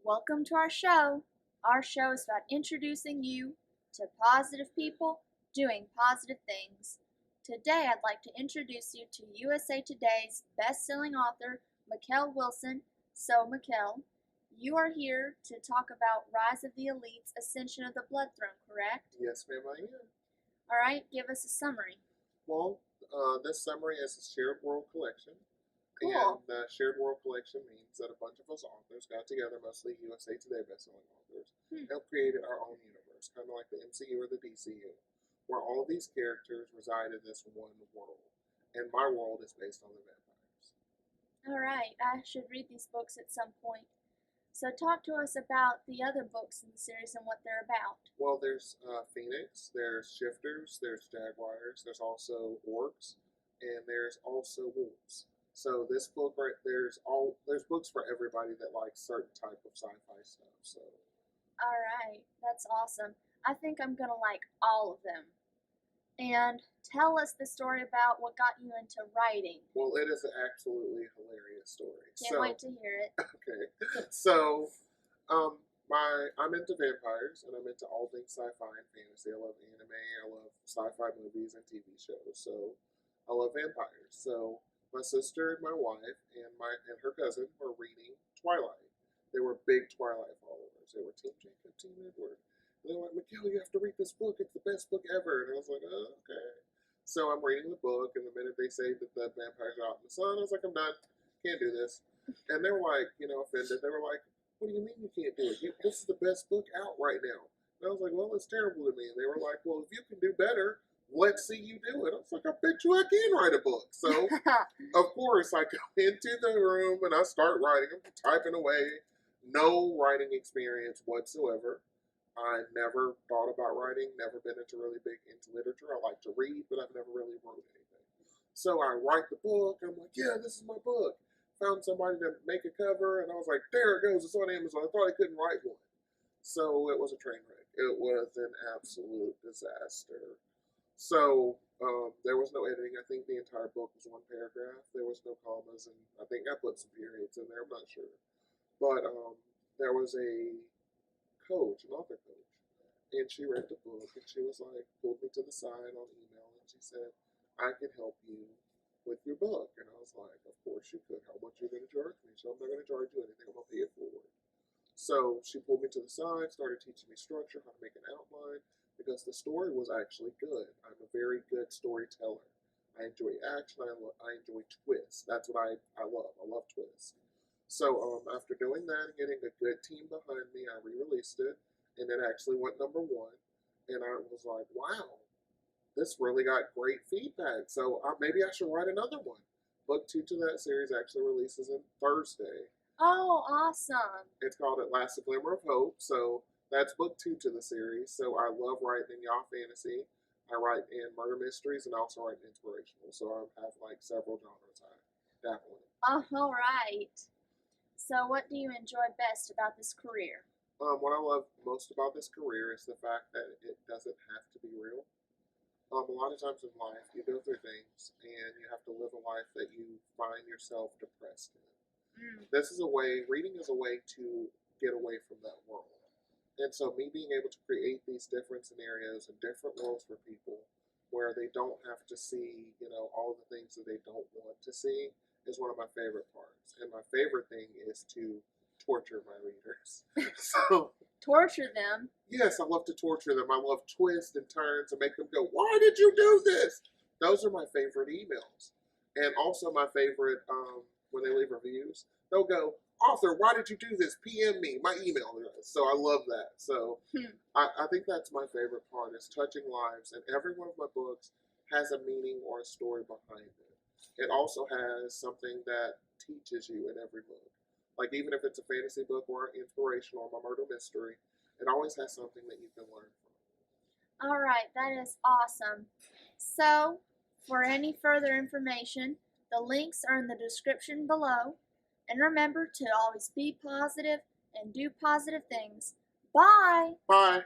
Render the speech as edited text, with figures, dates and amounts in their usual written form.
Welcome to our show. Our show is about introducing you to positive people doing positive things. Today, I'd like to introduce you to USA Today's best-selling author, Mikel Wilson. So, Mikel, you are here to talk about Rise of the Elites, Ascension of the Blood Throne, correct? Yes, ma'am, I am. All right, give us a summary. Well, this summary is a shared world collection. Cool. And the shared world collection means that a bunch of us authors got together, mostly USA Today bestselling authors, and created our own universe, kind of like the MCU or the DCU, where all of these characters reside in this one world. And my world is based on the vampires. All right, I should read these books at some point. So talk to us about the other books in the series and what they're about. Well, there's Phoenix, there's Shifters, there's Jaguars, there's also Orcs, and there's also Wolves. So this book, right, there's books for everybody that likes certain type of sci-fi stuff. So. All right, that's awesome. I think I'm gonna like all of them. And tell us the story about what got you into writing. Well, it is an absolutely hilarious story. Can't wait to hear it. Okay, so I'm into vampires and I'm into all things sci-fi and fantasy. I love anime. I love sci-fi movies and TV shows. So I love vampires. So my sister and my wife and her cousin were reading Twilight. They were big Twilight followers. They were Team Jacob, Team Edward. And they were like, Mikel, you have to read this book. It's the best book ever. And I was like, oh, okay. So I'm reading the book, and the minute they say that the vampires are out in the sun, I was like, I'm done. Can't do this. And they were like, offended. They were like, what do you mean you can't do it? This is the best book out right now. And I was like, well, it's terrible to me. And they were like, well, if you can do better, let's see you do it. I was like, I bet you I can write a book. So, of course, I go into the room and I start writing. I'm typing away. No writing experience whatsoever. I never thought about writing, never been into literature. I like to read, but I've never really wrote anything. So I write the book. I'm like, yeah, this is my book. Found somebody to make a cover, and I was like, there it goes. It's on Amazon. I thought I couldn't write one. So it was a train wreck. It was an absolute disaster. So there was no editing. I think the entire book was one paragraph. There was no commas, and I think I put some periods in there. I'm not sure. But there was a coach, an author coach, and she read the book, and she was like, pulled me to the side on email, and she said, I can help you with your book. And I was like, of course you could. How much are you going to charge me? So I'm not going to charge you anything. I'm going to pay it forward. So she pulled me to the side, started teaching me structure, how to make an outline, because the story was actually good. I'm a very good storyteller. I enjoy action. I enjoy twists. That's what I love. I love twists. So after doing that and getting a good team behind me, I re-released it, and it actually went #1. And I was like, wow, this really got great feedback. So maybe I should write another one. Book 2 to that series actually releases on Thursday. Oh, awesome. It's called At Last, A Glimmer of Hope. So that's book 2 to the series. So I love writing in yacht fantasy. I write in murder mysteries and I also write in inspirational. So I have like several genres I dabble in. All right. So what do you enjoy best about this career? What I love most about this career is the fact that it doesn't have to be real. A lot of times in life, you go through things and you have to live a life that you find yourself depressed in. Reading is a way to get away from that world. And so me being able to create these different scenarios and different worlds for people where they don't have to see, all of the things that they don't want to see is one of my favorite parts. And my favorite thing is to torture my readers. So torture them? Yes, I love to torture them. I love twists and turns and make them go, why did you do this? Those are my favorite emails. And also my favorite, when they leave reviews, they'll go, author, why did you do this? PM me, my email address. So I love that. So I think that's my favorite part is touching lives. And every one of my books has a meaning or a story behind it. It also has something that teaches you in every book. Like even if it's a fantasy book or inspirational or my murder mystery, it always has something that you can learn from. All right, that is awesome. So, for any further information, the links are in the description below. And remember to always be positive and do positive things. Bye! Bye!